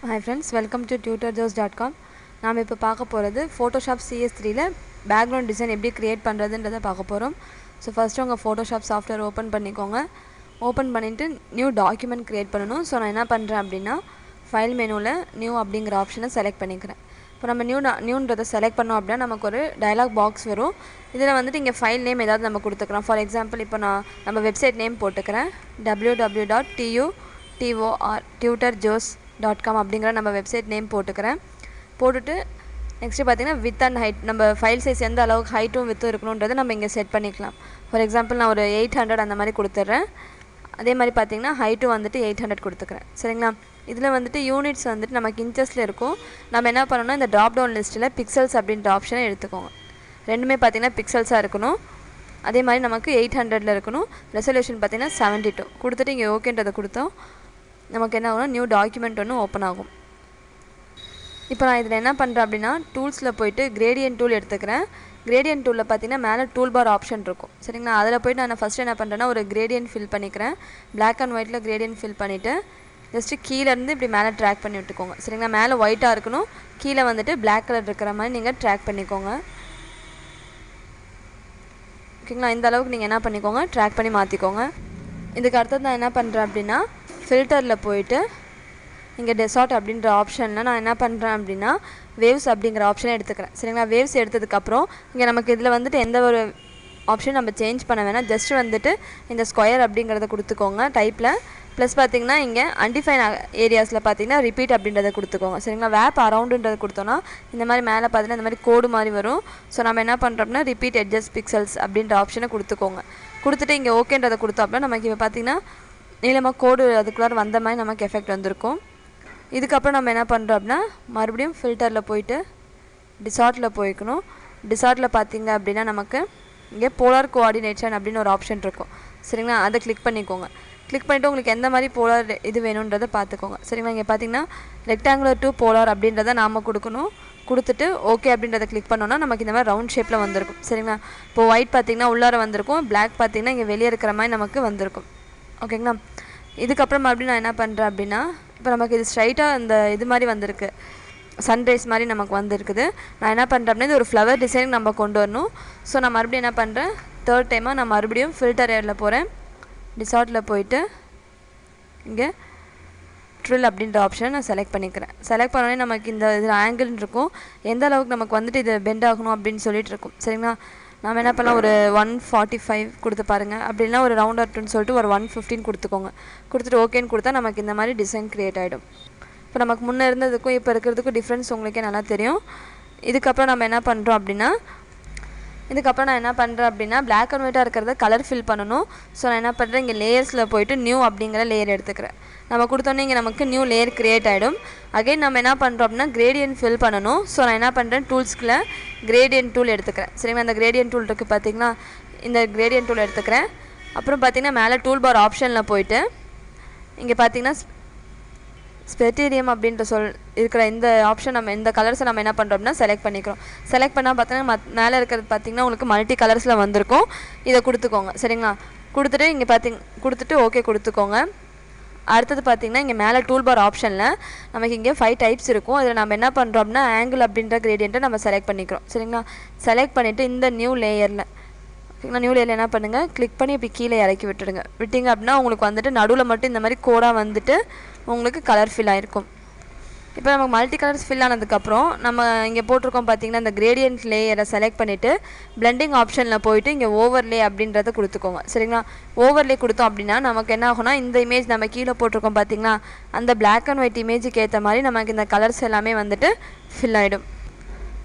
Hi friends, welcome to tutorjobs.com. நாம் இப்போ பார்க்க போகிறது Photoshop CS3ல பேக்ரவுண்ட் டிசைன் எப்படி கிரியேட் பண்ணுறதுன்றதை பார்க்க போகிறோம். ஸோ ஃபஸ்ட்டு உங்கள் Photoshop சாஃப்ட்வேர் ஓப்பன் பண்ணிக்கோங்க. ஓப்பன் பண்ணிவிட்டு நியூ டாக்குமெண்ட் க்ரியேட் பண்ணணும். ஸோ நான் என்ன பண்ணுறேன் அப்படின்னா ஃபைல் மெனுவில் நியூ அப்படிங்கிற ஆப்ஷனை செலக்ட் பண்ணிக்கிறேன். இப்போ நம்ம நியூன்றதை செலக்ட் பண்ணோம் அப்படின்னா நமக்கு ஒரு டயலாக் பாக்ஸ் வரும். இதில் வந்துட்டு இங்கே ஃபைல் நேம் ஏதாவது நம்ம கொடுத்துக்கலாம். ஃபார் எக்ஸாம்பிள் இப்போ நம்ம வெப்சைட் நேம் போட்டுக்கிறேன். www.tutorjobs.com அப்படிங்கிற நம்ம வெப்சைட் நேம் போட்டுக்கிறேன். போட்டுட்டு நெக்ஸ்ட்டு பார்த்திங்கன்னா வித் அண்ட் ஹைட் நம்ம ஃபைல் சைஸ் எந்த அளவுக்கு ஹைட்டும் வித்தும் இருக்கணுன்றதை நம்ம இங்கே செட் பண்ணிக்கலாம். ஃபார் எக்ஸாம்பிள் நான் ஒரு 800 அந்த மாதிரி கொடுத்துட்றேன். அதே மாதிரி பார்த்திங்கன்னா ஹைட்டும் வந்துட்டு 800 கொடுத்துக்கிறேன். சரிங்களா? இதில் வந்துட்டு யூனிட்ஸ் வந்துட்டு நமக்கு இன்ச்சஸில் இருக்கும். நம்ம என்ன பண்ணணும்னா இந்த ட்ராப் டவுன் லிஸ்ட்டில் பிக்சல்ஸ் அப்படின்ற ஆப்ஷனை எடுத்துக்கோங்க. ரெண்டுமே பார்த்திங்கன்னா பிக்சல்ஸாக இருக்கணும். அதே மாதிரி நமக்கு 800 இருக்கணும். ரெசல்யூஷன் பார்த்திங்கன்னா 72 கொடுத்துட்டு இங்கே ஓகேன்றதை கொடுத்தோம். நமக்கு என்ன ஆகும்னா நியூ டாக்குமெண்ட் ஒன்று ஓப்பன் ஆகும். இப்போ நான் இதில் என்ன பண்ணுறேன் அப்படின்னா டூல்ஸில் போய்ட்டு கிரேடியன்ட் டூல் எடுத்துக்கிறேன். கிரேடியன்ட் டூலில் பார்த்தீங்கன்னா மேலே டூல் பார் ஆப்ஷன் இருக்கும். சரிங்களா? அதில் போய்ட்டு நான் ஃபஸ்ட்டு என்ன பண்ணுறேன்னா ஒரு கிரேடியன்ட் ஃபில் பண்ணிக்கிறேன். பிளாக் அண்ட் ஒயிட்டில் கிரேடியன்ட் ஃபில் பண்ணிவிட்டு ஜஸ்ட்டு கீழேருந்து இப்படி மேலே ட்ராக் பண்ணி விட்டுக்கோங்க. சரிங்களா? மேலே ஒயிட்டாக இருக்கணும், கீழே வந்துட்டு பிளாக் கலர் இருக்கிற மாதிரி நீங்கள் ட்ராக் பண்ணிக்கோங்க. ஓகேங்களா? இந்த அளவுக்கு நீங்கள் என்ன பண்ணிக்கோங்க, ட்ராக் பண்ணி மாற்றிக்கோங்க. இதுக்கு அடுத்தது நான் என்ன பண்ணுறேன் அப்படின்னா ஃபில்டரில் போயிட்டு இங்கே டெசார்ட் அப்படின்ற ஆப்ஷனில் நான் என்ன பண்ணுறேன் அப்படின்னா வேவ்ஸ் அப்படிங்கிற ஆப்ஷனை எடுத்துக்கிறேன். சரிங்களா? வேவ்ஸ் எடுத்ததுக்கப்புறம் இங்கே நமக்கு இதில் வந்துட்டு எந்த ஒரு ஆப்ஷன் நம்ம சேஞ்ச் பண்ண வேணாம். ஜஸ்ட் வந்துட்டு இந்த ஸ்கொயர் அப்படிங்கிறத கொடுத்துக்கோங்க டைப்பில். ப்ளஸ் பார்த்திங்கன்னா இங்கே அன்டிஃபைன் ஏரியாஸில் பார்த்திங்கன்னா ரிப்பீட் அப்படின்றத கொடுத்துக்கோங்க. சரிங்களா? வேப் அரவுண்டுன்றதை கொடுத்தோன்னா இந்த மாதிரி மேலே பார்த்திங்கன்னா இந்த மாதிரி கோடு மாதிரி வரும். ஸோ நம்ம என்ன பண்ணுறோம்னா ரிப்பீட் எட்ஜஸ் பிக்சல்ஸ் அப்படின்ற ஆப்ஷனை கொடுத்துக்கோங்க. கொடுத்துட்டு இங்கே ஓகேன்றதை கொடுத்தோம்னா நமக்கு இப்போ பார்த்திங்கன்னா நீளமாக கோடு அதுக்குள்ளார வந்த மாதிரி நமக்கு எஃபெக்ட் வந்திருக்கும். இதுக்கப்புறம் நம்ம என்ன பண்ணுறோம் அப்படின்னா மறுபடியும் ஃபில்டரில் போயிட்டு டிசார்ட்டில் போய்க்கணும். டிசார்ட்டில் பார்த்திங்க அப்படின்னா நமக்கு இங்கே போலார் கோஆர்டினேஷன் அப்படின்னு ஒரு ஆப்ஷன் இருக்கும். சரிங்களா? அதை கிளிக் பண்ணிக்கோங்க. கிளிக் பண்ணிவிட்டு உங்களுக்கு எந்த மாதிரி போலார் இது வேணுன்றதை பார்த்துக்கோங்க. சரிங்களா? இங்கே பார்த்திங்கன்னா ரெக்டாங்குலர் டு போலார் அப்படின்றத நாம் கொடுக்கணும். கொடுத்துட்டு ஓகே அப்படின்றத கிளிக் பண்ணோன்னா நமக்கு இந்த மாதிரி ரவுண்ட் ஷேப்பில் வந்திருக்கும். சரிங்களா? இப்போது ஒயிட் பார்த்திங்கன்னா உள்ளார வந்திருக்கும், பிளாக் பார்த்திங்கன்னா இங்கே வெளியே இருக்கிற மாதிரி நமக்கு வந்திருக்கும். ஓகேங்களா? இதுக்கப்புறம் மறுபடியும் நான் என்ன பண்ணுறேன் அப்படின்னா இப்போ நமக்கு இது ஸ்ட்ரைட்டாக இந்த இது மாதிரி வந்திருக்கு, சன்ரைஸ் மாதிரி நமக்கு வந்திருக்குது. நான் என்ன பண்ணுறேன் அப்படின்னா இது ஒரு ஃப்ளவர் டிசைன் நம்ம கொண்டு வரணும். ஸோ நான் மறுபடியும் என்ன பண்ணுறேன், தேர்ட் டைமாக நான் மறுபடியும் ஃபில்டர் ஏரில் போகிறேன். டிசார்ட்டில் போயிட்டு இங்கே ட்ரில் அப்படின்ற ஆப்ஷனை நான் செலக்ட் பண்ணிக்கிறேன். செலக்ட் பண்ணோடனே நமக்கு இந்த இதில் ஆங்கிள் இருக்கும், எந்த அளவுக்கு நமக்கு வந்துட்டு இது பெண்ட் ஆகணும் அப்படின்னு சொல்லிட்டு இருக்கும். சரிங்களா? நம்ம என்ன பண்ணலாம், ஒரு 145 கொடுத்து பாருங்கள். அப்படின்னா ஒரு ரவுண்ட் ஆட்டுன்னு சொல்லிட்டு ஒரு 115 கொடுத்துக்கோங்க. கொடுத்துட்டு ஓகேன்னு கொடுத்தா நமக்கு இந்த மாதிரி டிசைன் க்ரியேட் ஆகிடும். இப்போ நமக்கு முன்னே இருந்ததுக்கும் இப்போ இருக்கிறதுக்கும் டிஃப்ரென்ஸ் உங்களுக்கே நல்லா தெரியும். இதுக்கப்புறம் நம்ம என்ன பண்ணுறோம் அப்படின்னா நான் என்ன பண்ணுறேன் அப்படின்னா பிளாக் அண்ட் ஒயிட்டாக இருக்கிறத கலர் ஃபில் பண்ணணும். ஸோ நான் என்ன பண்ணுறேன், இங்கே லேயர்ஸில் போய்ட்டு நியூ அப்படிங்கிற லேயர் எடுத்துக்கிறேன். நம்ம கொடுத்தோன்னே இங்கே நமக்கு நியூ லேயர் க்ரியேட் ஆகிடும். அகைன் நம்ம என்ன பண்ணுறோம் அப்படின்னா கிரேடியன்ட் ஃபில் பண்ணணும். ஸோ நான் என்ன பண்ணுறேன், டூல்ஸ்க்குள்ள கிரேடியன்ட் டூல் எடுத்துக்கிறேன். சரிங்களா? அந்த கிரேடியன்ட் டூல் இருக்குது பார்த்திங்கன்னா, இந்த கிரேடியன்ட் டூல் எடுத்துக்கிறேன். அப்புறம் பார்த்திங்கன்னா மேலே டூல் பார் ஆப்ஷனில் போய்ட்டு இங்கே பார்த்திங்கன்னா ஸ்பெட்டீரியம் அப்படின்ற இருக்கிற இந்த ஆப்ஷன் நம்ம இந்த கலர்ஸை நம்ம என்ன பண்ணுறோம் அப்படின்னா செலக்ட் பண்ணிக்கிறோம். செலக்ட் பண்ணால் பார்த்தீங்கன்னா மேலே இருக்கிறது பார்த்திங்கன்னா உங்களுக்கு மல்டி கலர்ஸில் வந்திருக்கும். இதை கொடுத்துக்கோங்க. சரிங்களா? கொடுத்துட்டு இங்கே கொடுத்துட்டு ஓகே கொடுத்துக்கோங்க. அடுத்தது பார்த்திங்கன்னா இங்கே மேலே டூல் பார் ஆப்ஷனில் நமக்கு இங்கே 5 டைப்ஸ் இருக்கும். அதில் நம்ம என்ன பண்ணுறோம் அப்படின்னா ஆங்கிள் அப்படின்ற கிரேடியண்ட்டை நம்ம செலக்ட் பண்ணிக்கிறோம். சரிங்களா? செலக்ட் பண்ணிவிட்டு இந்த நியூ லேயரில் என்ன பண்ணுங்கள், கிளிக் பண்ணி இப்படி கீழே இறக்கி விட்டிங்க அப்படின்னா உங்களுக்கு வந்துட்டு நடுவில் மட்டும் இந்த மாதிரி கோடாக வந்துட்டு உங்களுக்கு கலர் ஃபில் ஆகிருக்கும். இப்போ நமக்கு மல்டி கலர்ஸ் ஃபில் ஆனதுக்கப்புறம் நம்ம இங்கே போட்டிருக்கோம் பார்த்திங்கன்னா இந்த கிரேடியன்ட் லேயரை செலக்ட் பண்ணிவிட்டு பிளெண்டிங் ஆப்ஷனில் போயிட்டு இங்கே ஓவர்லே அப்படின்றத கொடுத்துக்கோங்க. சரிங்களா? ஓவர்லே கொடுத்தோம் அப்படின்னா நமக்கு என்ன ஆகும்னா இந்த இமேஜ் நம்ம கீழே போட்டிருக்கோம் பார்த்திங்களா, அந்த பிளாக் அண்ட் ஒயிட் இமேஜுக்கு ஏற்ற மாதிரி நமக்கு இந்த கலர்ஸ் எல்லாமே வந்துட்டு ஃபில் ஆகிடும்.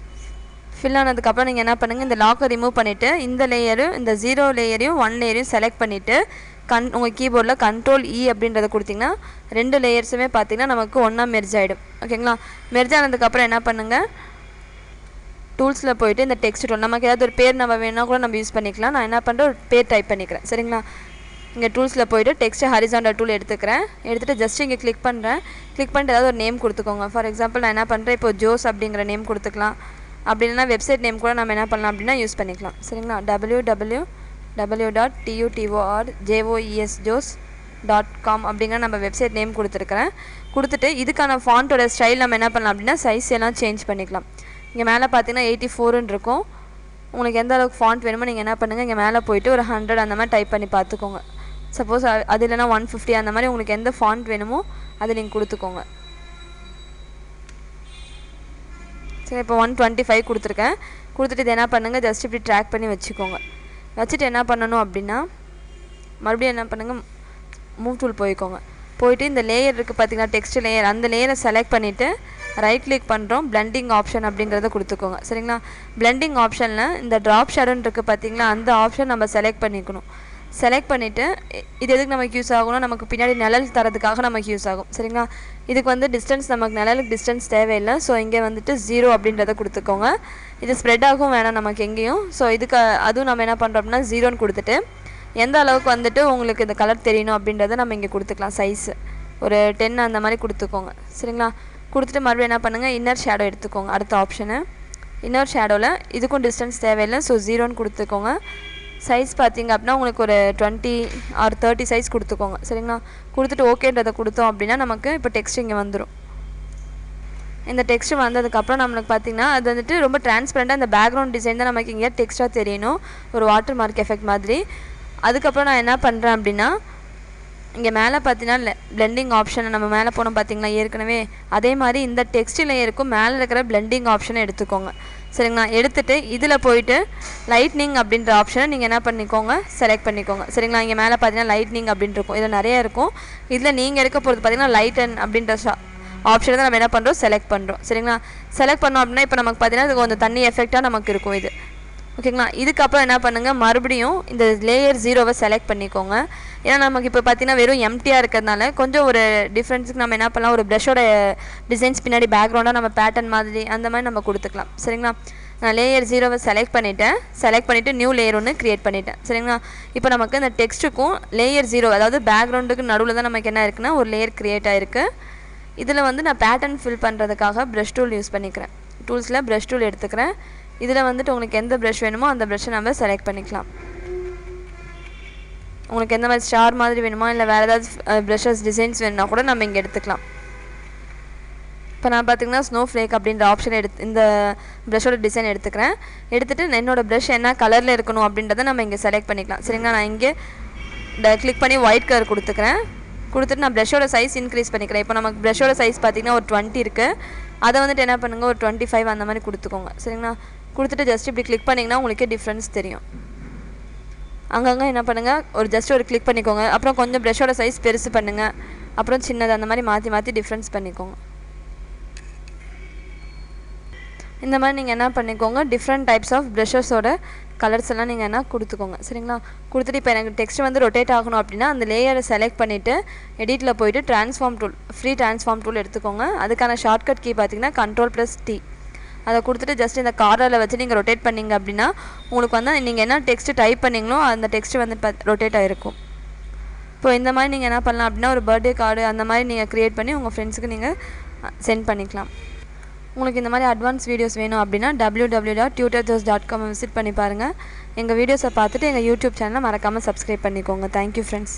ஃபில் ஆனதுக்கப்புறம் நீங்கள் என்ன பண்ணுங்கள், இந்த லாக்கை ரிமூவ் பண்ணிவிட்டு இந்த லேயரும் இந்த 0 லேயரையும் 1 லேயரையும் செலக்ட் பண்ணிவிட்டு உங்கள் கீபோர்டில் கண்ட்ரோல் E அப்படின்றத கொடுத்திங்கன்னா 2 லேயர்ஸுமே பார்த்திங்கன்னா நமக்கு ஒன்றா மெர்ஜ் ஆகிடும். ஓகேங்களா? மெர்ஜ் ஆனதுக்கப்புறம் என்ன பண்ணுங்கள், டூல்ஸில் போய்ட்டு இந்த டெக்ஸ்ட் டூல் நமக்கு ஏதாவது ஒரு பேர் நம்ம வேணால் கூட நம்ம யூஸ் பண்ணிக்கலாம். நான் என்ன பண்ணுறேன், ஒரு பேர் டைப் பண்ணிக்கிறேன். சரிங்களா? இங்கே டூல்ஸில் போய்ட்டு டெக்ஸ்ட் ஹரிசாண்டல் டூல் எடுத்துகிட்டு ஜஸ்ட் இங்கே கிளிக் பண்ணுறேன். கிளிக் பண்ணிட்டு ஏதாவது ஒரு நேம் கொடுத்துக்கோங்க. ஃபார் எக்ஸாம்பிள் நான் என்ன பண்ணுறேன், இப்போ ஜோஸ் அப்படிங்கிற நேம் கொடுத்துக்கலாம். அப்படி இல்லைனா வெப்சைட் நேம் கூட நம்ம என்ன பண்ணலாம் அப்படின்னா யூஸ் பண்ணிக்கலாம். சரிங்களா? www.tutorjobs.com அப்படிங்கிற நம்ம வெப்சைட் நேம் கொடுத்துருக்கிறேன். கொடுத்துட்டு இதுக்கான ஃபாண்ட்டோட ஸ்டைல் நம்ம என்ன பண்ணலாம் அப்படின்னா சைஸ் எல்லாம் சேஞ்ச் பண்ணிக்கலாம். இங்கே மேலே பார்த்தீங்கன்னா 84ன்னு இருக்கும். உங்களுக்கு எந்த அளவுக்கு ஃபாண்ட் வேணுமோ நீங்கள் என்ன பண்ணுங்கள், இங்கே மேலே போய்ட்டு ஒரு 100 அந்த மாதிரி டைப் பண்ணி பார்த்துக்கோங்க. சப்போஸ் அது இல்லைனா 150 அந்த மாதிரி உங்களுக்கு எந்த ஃபாண்ட் வேணுமோ அதை நீங்கள் கொடுத்துக்கோங்க. சரி, இப்போ 125 கொடுத்துருக்கேன். கொடுத்துட்டு இது என்ன பண்ணுங்கள், ஜஸ்ட் இப்படி ட்ராக் பண்ணி வச்சுக்கோங்க. வச்சுட்டு என்ன பண்ணணும் அப்படின்னா மறுபடியும் என்ன பண்ணுங்கள், மூவ் டூல் போய்க்கோங்க. போயிட்டு இந்த லேயர் இருக்குது பார்த்தீங்கன்னா, டெக்ஸ்ட் லேயர், அந்த லேயரை செலக்ட் பண்ணிவிட்டு ரைட் கிளிக் பண்ணுறோம், பிளெண்டிங் ஆப்ஷன் அப்படிங்கிறத கொடுத்துக்கோங்க. சரிங்களா? பிளெண்டிங் ஆப்ஷனில் இந்த ட்ராப் ஷேடோன்னு இருக்குது பார்த்தீங்களா, அந்த ஆப்ஷன் நம்ம செலக்ட் பண்ணிக்கணும். செலக்ட் பண்ணிவிட்டு இது எதுக்கு நமக்கு யூஸ் ஆகும்னா, நமக்கு பின்னாடி நிழல் தரதுக்காக நமக்கு யூஸ் ஆகும். சரிங்களா? இதுக்கு வந்து டிஸ்டன்ஸ், நமக்கு நிழலுக்கு டிஸ்டன்ஸ் தேவையில்லை. ஸோ இங்கே வந்துட்டு 0 அப்படின்றத கொடுத்துக்கோங்க. இது ஸ்ப்ரெட் ஆகும் வேணாம் நமக்கு எங்கேயும். ஸோ இதுக்கு அதுவும் நம்ம என்ன பண்ணுறோம் அப்படின்னா 0ன்னு கொடுத்துட்டு எந்த அளவுக்கு வந்துட்டு உங்களுக்கு இந்த கலர் தெரியணும் அப்படின்றத நம்ம இங்கே கொடுத்துக்கலாம். சைஸு ஒரு 10 அந்த மாதிரி கொடுத்துக்கோங்க. சரிங்களா? கொடுத்துட்டு மறுபடியும் என்ன பண்ணுங்கள், இன்னர் ஷேடோ எடுத்துக்கோங்க. அடுத்த ஆப்ஷனு இன்னர் ஷேடோவில் இதுக்கும் டிஸ்டன்ஸ் தேவையில்லை. ஸோ 0ன்னு கொடுத்துக்கோங்க. சைஸ் பார்த்திங்க அப்படின்னா உங்களுக்கு ஒரு 20 ஆர் 30 சைஸ் கொடுத்துக்கோங்க. சரிங்களா? கொடுத்துட்டு ஓகேன்றதை கொடுத்தோம் அப்படின்னா நமக்கு இப்போ டெக்ஸ்ட் இங்கே வந்துடும். இந்த டெக்ஸ்ட் வந்ததுக்கப்புறம் நம்மளுக்கு பார்த்திங்கன்னா அது வந்துட்டு ரொம்ப டிரான்ஸ்பரண்ட்டாக அந்த பேக்ரவுண்ட் டிசைன் தான் நமக்கு இங்கே டெக்ஸ்ட்டாக தெரியணும், ஒரு வாட்டர் மார்க் எஃபெக்ட் மாதிரி. அதுக்கப்புறம் நான் என்ன பண்ணுறேன் அப்படின்னா இங்கே மேலே பார்த்தீங்கன்னா பிளெண்டிங் ஆப்ஷனை நம்ம மேலே போனோம் பார்த்தீங்களா ஏற்கனவே, அதே மாதிரி இந்த டெக்ஸ்ட் லேயருக்கும் மேலே இருக்கிற பிளெண்டிங் ஆப்ஷனை எடுத்துக்கோங்க. சரிங்களா? எடுத்துகிட்டு இதில் போயிட்டு லைட்னிங் அப்படின்ற ஆப்ஷனை நீங்கள் என்ன பண்ணிக்கோங்க, செலக்ட் பண்ணிக்கோங்க. சரிங்களா? இங்கே மேலே பார்த்தீங்கன்னா லைட்னிங் அப்படின்ட்டு இருக்கும், இதில் நிறையா இருக்கும். இதில் நீங்கள் எடுக்க போகிறது பார்த்தீங்கன்னா லைட்டன் அப்படின்ற ஆப்ஷனை தான் நம்ம என்ன பண்ணுறோம், செலக்ட் பண்ணுறோம். சரிங்களா? செலக்ட் பண்ணோம் அப்படின்னா இப்போ நமக்கு பார்த்தீங்கன்னா இது கொஞ்சம் தண்ணி எஃபெக்டாக நமக்கு இருக்கும் இது. ஓகேங்களா? இதுக்கப்புறம் என்ன பண்ணுங்கள், மறுபடியும் இந்த லேயர் 0வை செலக்ட் பண்ணிக்கோங்க. ஏன்னா நமக்கு இப்போ பார்த்தீங்கன்னா வெறும் எம்டியாக இருக்கிறதுனால கொஞ்சம் ஒரு டிஃப்ரென்ஸுக்கு நம்ம என்ன பண்ணலாம், ஒரு ப்ரஷோட டிசைன்ஸ் பின்னாடி பேக்ரவுண்டாக நம்ம பேட்டர்ன் மாதிரி அந்த மாதிரி நம்ம கொடுத்துக்கலாம். சரிங்களா? நான் லேயர் 0வை செலக்ட் பண்ணிவிட்டு நியூ லேயர் ஒன்று க்ரியேட் பண்ணிட்டேன். சரிங்களா? இப்போ நமக்கு இந்த டெக்ஸ்ட்டுக்கும் லேயர் 0, அதாவது பேக்ரவுண்டுக்கு நடுவில் தான் நமக்கு என்ன இருக்குன்னா ஒரு லேயர் க்ரியேட் ஆகிருக்கு. இதில் வந்து நான் பேட்டர்ன் ஃபில் பண்ணுறதுக்காக ப்ரஷ் டூல் யூஸ் பண்ணிக்கிறேன். டூல்ஸில் ப்ரஷ் டூல் எடுத்துக்கிறேன். இதில் வந்துட்டு உங்களுக்கு எந்த ப்ரஷ் வேணுமோ அந்த ப்ரஷ்ஷை நம்ம செலக்ட் பண்ணிக்கலாம். உங்களுக்கு எந்த மாதிரி ஸ்டார் மாதிரி வேணுமா இல்லை வேறு ஏதாவது ப்ரஷஸ் டிசைன்ஸ் வேணுன்னா கூட நம்ம இங்கே எடுத்துக்கலாம். இப்போ நான் பார்த்திங்கன்னா ஸ்னோ ஃப்ளேக் அப்படின்ற ஆப்ஷன் இந்த ப்ரஷோட டிசைன் எடுத்துக்கிறேன். எடுத்துகிட்டு என்னோடய ப்ரஷ் என்ன கலரில் இருக்கணும் அப்படின்றத நம்ம இங்கே செலக்ட் பண்ணிக்கலாம். சரிங்களா? நான் இங்கே கிளிக் பண்ணி ஒயிட் கலர் கொடுத்துக்கிறேன். கொடுத்துட்டு நான் ப்ரஷோட சைஸ் இன்க்ரீஸ் பண்ணிக்கிறேன். இப்போ நமக்கு ப்ரஷோட சைஸ் பார்த்திங்கன்னா ஒரு 20 இருக்குது. அதை வந்துட்டு என்ன பண்ணுங்கள், ஒரு 25 அந்த மாதிரி கொடுத்துக்கோங்க. சரிங்களா? கொடுத்துட்டு ஜஸ்ட் இப்படி கிளிக் பண்ணிங்கன்னா உங்களுக்கே டிஃப்ரென்ஸ் தெரியும். அங்கங்கே என்ன பண்ணுங்கள், ஒரு ஜஸ்ட் ஒரு கிளிக் பண்ணிக்கோங்க. அப்புறம் கொஞ்சம் ப்ரஷோட சைஸ் பெருசு பண்ணுங்கள், அப்புறம் சின்னது, அந்த மாதிரி மாற்றி டிஃப்ரென்ஸ் பண்ணிக்கோங்க. இந்த மாதிரி நீங்கள் என்ன பண்ணிக்கோங்க, டிஃப்ரெண்ட் டைப்ஸ் ஆஃப் ப்ரஷஸோட கலர்ஸ் எல்லாம் நீங்கள் என்ன கொடுத்துக்கோங்க. சரிங்களா? கொடுத்துட்டு இப்போ எனக்கு டெக்ஸ்ட் வந்து ரொட்டேட் ஆகணும் அப்படின்னா அந்த லேயரை செலக்ட் பண்ணிவிட்டு எடிட்டில் போய்ட்டு transform tool, free transform tool எடுத்துக்கோங்க. அதுக்கான ஷார்ட்கட் கீ பார்த்திங்கன்னா Ctrl+T. அதை கொடுத்துட்டு ஜஸ்ட் இந்த கார்னரில் வச்சு நீங்கள் ரொட்டேட் பண்ணிங்க அப்படின்னா உங்களுக்கு வந்து நீங்கள் என்ன டெக்ஸ்ட்டு டைப் பண்ணிங்களோ அந்த டெக்ஸ்ட்டு வந்து ரொட்டேட் ஆகிருக்கும். இப்போ இந்த மாதிரி நீங்கள் என்ன பண்ணலாம் அப்படின்னா ஒரு பர்த்டே கார்டு அந்த மாதிரி நீங்கள் க்ரியேட் பண்ணி உங்கள் ஃப்ரெண்ட்ஸுக்கு நீங்கள் சென்ட் பண்ணிக்கலாம். உங்களுக்கு இந்த மாதிரி அட்வான்ஸ் வீடியோஸ் வேணும் அப்படின்னா www.tutorthos.com விசிட் பண்ணி பாருங்கள். எங்கள் வீடியோஸை பார்த்துட்டு எங்கள் யூடியூப் சேனலை மறக்காமல் சப்ஸ்கிரைப் பண்ணிக்கோங்க. Thank you friends.